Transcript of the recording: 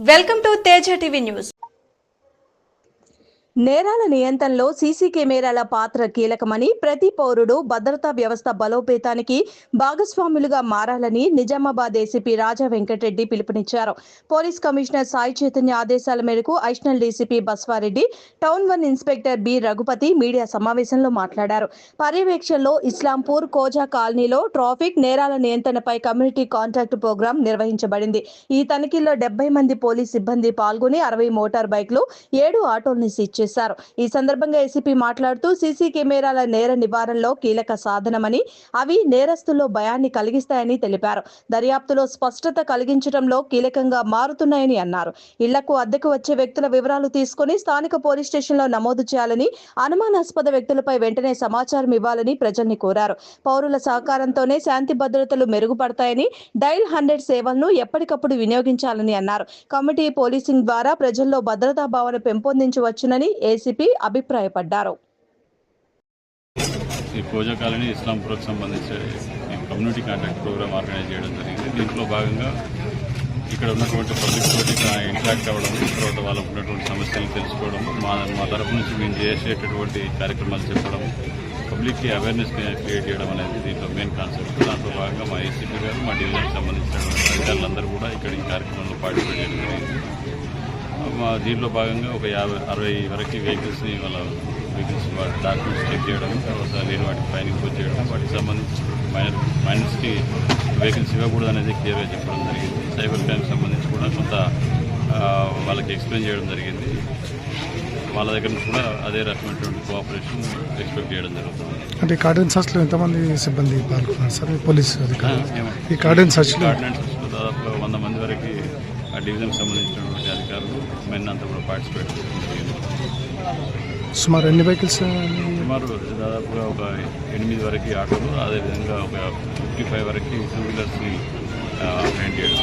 Welcome to Teja TV news. నేరాల నియంత్రణలో CC కెమెరాల పాత్ర కీలకమని, ప్రతి పౌరుడు భద్రతా వ్యవస్థ బలోపేతానికి భాగస్వాములుగా మారాలని నిజామాబాద్ ఏసీపీ రాజా వెంకటరెడ్డి పిలుపునిచ్చారు. పోలీస్ కమిషనర్ సాయి చైతన్య ఆదేశాల మేరకు additional DCP Baswareddy, town 1 inspector B Raghupathi media సమావేశంలో మాట్లాడారు. పర్యవేక్షణలో ఇస్లాంపూర్ కోజా కాలనీలో ట్రాఫిక్ నేరాల నియంత్రణపై కమ్యూనిటీ కాంటాక్ట్ ప్రోగ్రాం నిర్వహించబడింది. ఈ తనిఖీల్లో 70 మంది పోలీస్ సిబ్బంది పాల్గొని 60 మోటార్ బైక్లు, 7 ఆటోల్ని సీజ్ చేశారు. ఈ సందర్భంగా ఏసీపీ మాట్లాడుతూ సీసీ కెమెరాల నేర నివారణలో కీలక సాధనమని, అవి నేరస్తుల్లో భయాన్ని కలిగిస్తాయని తెలిపారు. దర్యాప్తులో స్పష్టత కలిగించడంలో కీలకంగా మారుతున్నాయని అన్నారు. ఇళ్లకు అద్దెకు వచ్చే వ్యక్తుల వివరాలు తీసుకుని స్థానిక పోలీస్ స్టేషన్లో నమోదు చేయాలని, అనుమానాస్పద వ్యక్తులపై వెంటనే సమాచారం ఇవ్వాలని ప్రజల్ని కోరారు. పౌరుల సహకారంతోనే శాంతి భద్రతలు మెరుగుపడతాయని, డైల్ 100 సేవలను ఎప్పటికప్పుడు వినియోగించాలని అన్నారు. కమిటీ పోలీసింగ్ ద్వారా ప్రజల్లో భద్రతా భావన పెంపొందించవచ్చునని ఏసీపీ అభిప్రాయపడ్డారు. ఈ కోజా కాలనీ ఇస్లాంపూర్కి సంబంధించి కమ్యూనిటీ కాంటాక్ట్ ప్రోగ్రామ్ ఆర్గనైజ్ చేయడం జరిగింది. దీంట్లో భాగంగా ఇక్కడ ఉన్నటువంటి పబ్లిక్ తోటి ఇంటరాక్ట్ అవ్వడం, తర్వాత వాళ్ళకు ఉన్నటువంటి సమస్యలు తెలుసుకోవడం, మా తరఫు నుంచి మేము చేసేటటువంటి కార్యక్రమాలు చెప్పడం, పబ్లిక్కి అవేర్నెస్ క్రియేట్ చేయడం అనేది దీంట్లో మెయిన్ కాన్సెప్ట్. దాంట్లో భాగంగా మా ఏసీపీ గారు, మా డివిజన్కి సంబంధించినటువంటి అధికారులందరూ కూడా ఇక్కడ ఈ కార్యక్రమంలో పార్టిసిపేట్ చేయడం జరిగింది. దీంట్లో భాగంగా ఒక 50-60 వరకు వెహికల్స్ని వాళ్ళ డాక్యుమెంట్స్ చెక్ చేయడం, తర్వాత లేని వాటికి ఫైన్ ఇంపోజ్ చేయడం, వాటికి సంబంధించి మైనర్స్కి వెహికల్స్ ఇవ్వకూడదు అనేది క్లియర్గా చెప్పడం జరిగింది. సైబర్ క్రైమ్కి సంబంధించి కూడా కొంత వాళ్ళకి ఎక్స్ప్లెయిన్ చేయడం జరిగింది. వాళ్ళ దగ్గర నుంచి కూడా అదే రకమైనటువంటి కోఆపరేషన్ ఎక్స్పెక్ట్ చేయడం జరుగుతుంది. అంటే కార్డెన్ సర్చ్లో ఎంతమంది సిబ్బంది పాల్గొన్నారు సార్? పోలీసు ఈ కార్డెన్ సర్చ్లో దాదాపు 100 మంది వరకు ఆ డివిజన్కి సంబంధించినటువంటి అధికారులు మెన్ అంతా కూడా పార్టిసిపేట్ చేయడం. సుమారు ఎన్ని వెహికల్స్? సుమారు దాదాపుగా ఒక 8 వరకు ఆటోలు, అదేవిధంగా ఒక 55 వరకు 2 వీలర్స్ని అప్డేట్ చేయడం.